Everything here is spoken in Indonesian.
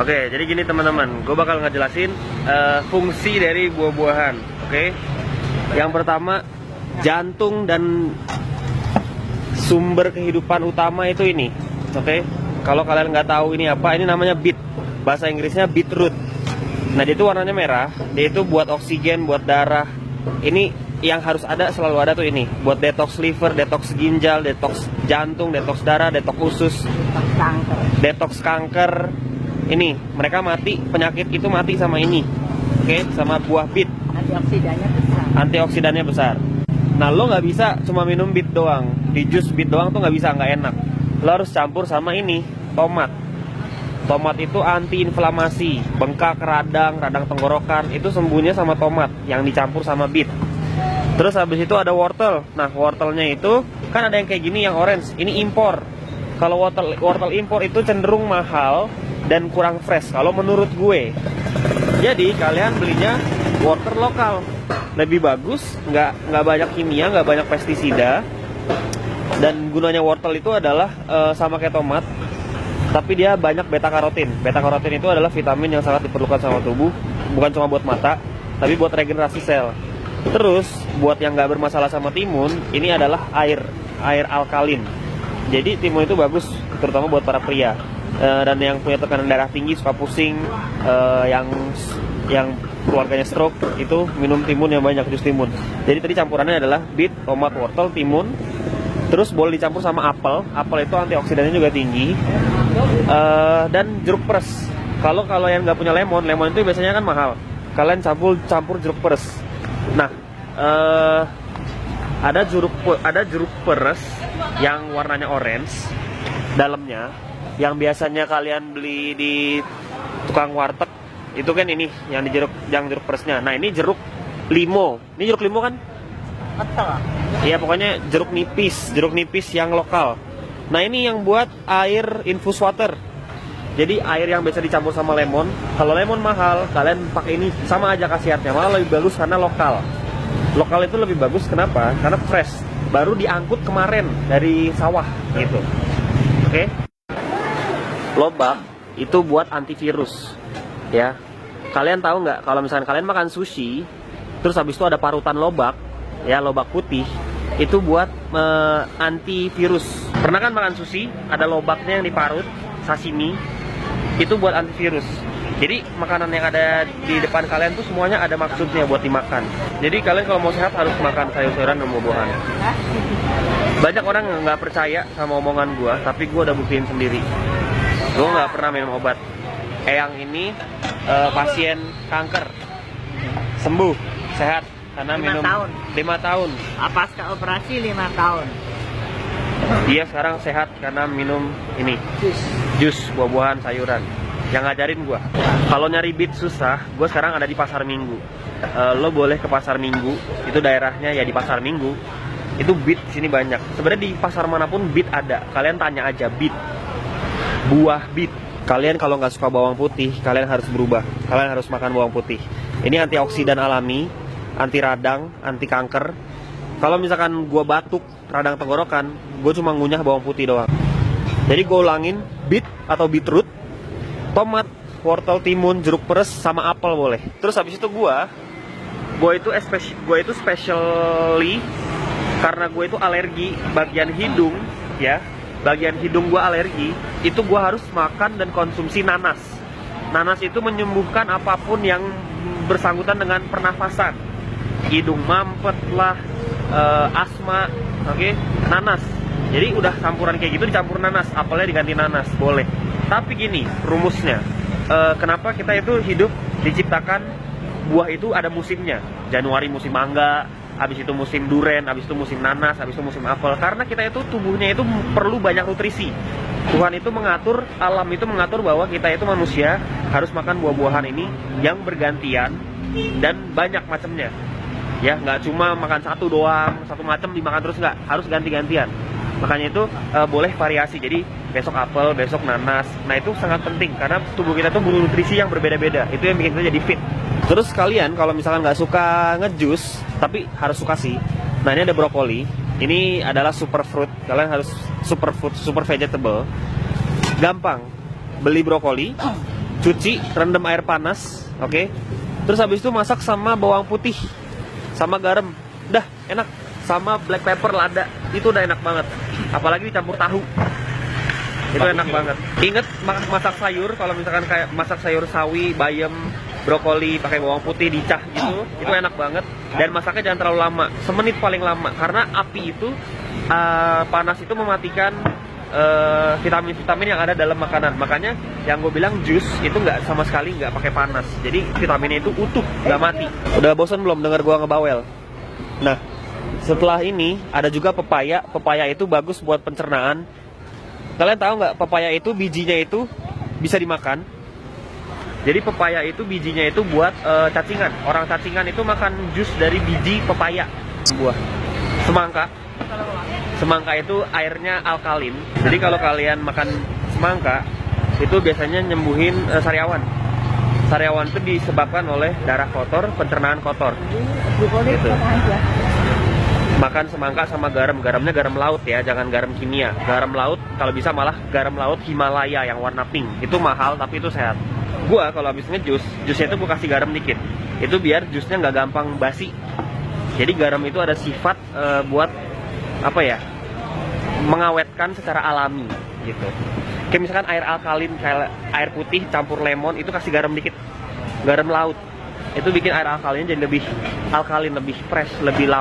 Oke, jadi gini teman-teman, gue bakal ngejelasin fungsi dari buah-buahan. Oke, yang pertama, jantung dan sumber kehidupan utama itu ini. Oke, kalau kalian nggak tahu ini apa, ini namanya beet. Bahasa Inggrisnya beetroot. Nah, dia itu warnanya merah. Dia itu buat oksigen, buat darah. Ini yang harus ada, selalu ada tuh ini. Buat detox liver, detox ginjal, detox jantung, detox darah, detox usus, detox kanker. Ini mereka mati, penyakit itu mati sama ini. Oke, sama buah beet. Antioksidannya besar. Antioksidannya besar. Nah, lo nggak bisa cuma minum beet doang. Di jus beet doang tuh nggak bisa, nggak enak. Lo harus campur sama ini, tomat. Tomat itu antiinflamasi, bengkak, radang tenggorokan, itu sembuhnya sama tomat yang dicampur sama beet. Terus habis itu ada wortel. Nah, wortelnya itu kan ada yang kayak gini, yang orange. Ini impor. Kalau wortel impor itu cenderung mahal dan kurang fresh kalau menurut gue. Jadi kalian belinya wortel lokal, lebih bagus, nggak banyak kimia, nggak banyak pestisida. Dan gunanya wortel itu adalah sama kayak tomat, tapi dia banyak beta karotin. Beta karotin itu adalah vitamin yang sangat diperlukan sama tubuh, bukan cuma buat mata, tapi buat regenerasi sel. Terus buat yang nggak bermasalah sama timun, ini adalah air alkalin. Jadi timun itu bagus, terutama buat para pria. Dan yang punya tekanan darah tinggi, suka pusing, yang keluarganya stroke, itu minum timun yang banyak, jus timun. Jadi tadi campurannya adalah beet, tomat, wortel, timun. Terus boleh dicampur sama apel. Apel itu antioksidannya juga tinggi. Dan jeruk peres. Kalau yang nggak punya lemon itu biasanya kan mahal. Kalian campur jeruk peres. Nah, ada jeruk peres yang warnanya orange dalamnya, yang biasanya kalian beli di tukang warteg. Itu kan ini yang jeruk peresnya. Nah, ini jeruk limo. Ini jeruk limo kan? Betul. Iya, pokoknya jeruk nipis yang lokal. Nah, ini yang buat air infus water. Jadi air yang biasa dicampur sama lemon. Kalau lemon mahal, kalian pakai ini, sama aja khasiatnya, malah lebih bagus karena lokal. Lokal itu lebih bagus, kenapa? Karena fresh, baru diangkut kemarin dari sawah gitu. Oke? Lobak itu buat antivirus, ya. Kalian tahu nggak kalau misalnya kalian makan sushi, terus habis itu ada parutan lobak, ya, lobak putih, itu buat antivirus. Pernah kan makan sushi, ada lobaknya yang diparut, sashimi, itu buat antivirus. Jadi makanan yang ada di depan kalian tuh semuanya ada maksudnya buat dimakan. Jadi kalian kalau mau sehat harus makan sayur-sayuran dan buah-buahan. Banyak orang nggak percaya sama omongan gue, tapi gue udah buktiin sendiri. Gue nggak pernah minum obat. Eyang ini pasien kanker, sembuh, sehat karena 5 minum tahun. 5 tahun. Pasca operasi 5 tahun. Dia sekarang sehat karena minum ini, jus buah-buahan, sayuran. Yang ngajarin gue. Kalau nyari beet susah, gue sekarang ada di Pasar Minggu. Lo boleh ke Pasar Minggu, itu daerahnya ya di Pasar Minggu. Itu beet di sini banyak. Sebenarnya di pasar manapun beet ada. Kalian tanya aja beet, buah beet. Kalian kalau nggak suka bawang putih, kalian harus berubah. Kalian harus makan bawang putih. Ini antioksidan alami, anti radang, anti kanker. Kalau misalkan gue batuk, radang tenggorokan, gue cuma ngunyah bawang putih doang. Jadi gue ulangin, beet atau beetroot, tomat, wortel, timun, jeruk peres, sama apel boleh. Terus habis itu gue itu specially karena gue itu alergi bagian hidung, ya. Bagian hidung gue alergi, itu gue harus makan dan konsumsi nanas. Nanas itu menyembuhkan apapun yang bersangkutan dengan pernafasan. Hidung mampet lah, asma, oke? Nanas. Jadi udah campuran kayak gitu dicampur nanas, apelnya diganti nanas, boleh. Tapi gini, rumusnya, kenapa kita itu hidup diciptakan buah itu ada musimnya. Januari musim mangga, habis itu musim duren, habis itu musim nanas, habis itu musim apel. Karena kita itu tubuhnya itu perlu banyak nutrisi. Tuhan itu mengatur, alam itu mengatur bahwa kita itu manusia harus makan buah-buahan ini yang bergantian dan banyak macamnya. Ya, nggak cuma makan satu doang, satu macam dimakan terus, nggak, harus ganti-gantian. Makanya itu boleh variasi. Jadi besok apel, besok nanas. Nah, itu sangat penting karena tubuh kita tuh butuh nutrisi yang berbeda-beda. Itu yang bikin kita jadi fit. Terus kalian kalau misalkan nggak suka ngejus, tapi harus suka sih. Nah, ini ada brokoli. Ini adalah superfruit. Kalian harus super vegetable. Gampang. Beli brokoli, cuci, rendam air panas, oke. Terus habis itu masak sama bawang putih, sama garam, dah enak. Sama black pepper lada, itu udah enak banget. Apalagi dicampur tahu, itu enak banget. Ingat masak sayur, kalau misalkan kayak masak sayur sawi, bayam, brokoli, pakai bawang putih dicah gitu, itu enak banget. Dan masaknya jangan terlalu lama, semenit paling lama, karena api itu panas itu mematikan vitamin-vitamin yang ada dalam makanan. Makanya yang gue bilang jus itu nggak sama sekali nggak pakai panas, jadi vitaminnya itu utuh, nggak mati. Udah bosan belum dengar gue ngebawel? Nah, setelah ini ada juga pepaya. Pepaya itu bagus buat pencernaan. Kalian tahu nggak, pepaya itu bijinya itu bisa dimakan. Jadi pepaya itu bijinya itu buat cacingan. Orang cacingan itu makan jus dari biji pepaya. Buah semangka. Semangka itu airnya alkalin. Jadi kalau kalian makan semangka itu biasanya nyembuhin sariawan. Sariawan itu disebabkan oleh darah kotor, pencernaan kotor. Gitu. Makan semangka sama garam, garamnya garam laut ya, jangan garam kimia. Garam laut, kalau bisa malah garam laut Himalaya yang warna pink. Itu mahal tapi itu sehat. Gua kalau habis ngejus, jusnya itu gua kasih garam dikit. Itu biar jusnya nggak gampang basi. Jadi garam itu ada sifat buat apa ya? Mengawetkan secara alami gitu. Kayak misalkan air alkalin, kayak air putih campur lemon, itu kasih garam dikit. Garam laut. Itu bikin air alkalinnya jadi lebih alkalin, lebih fresh, lebih lama.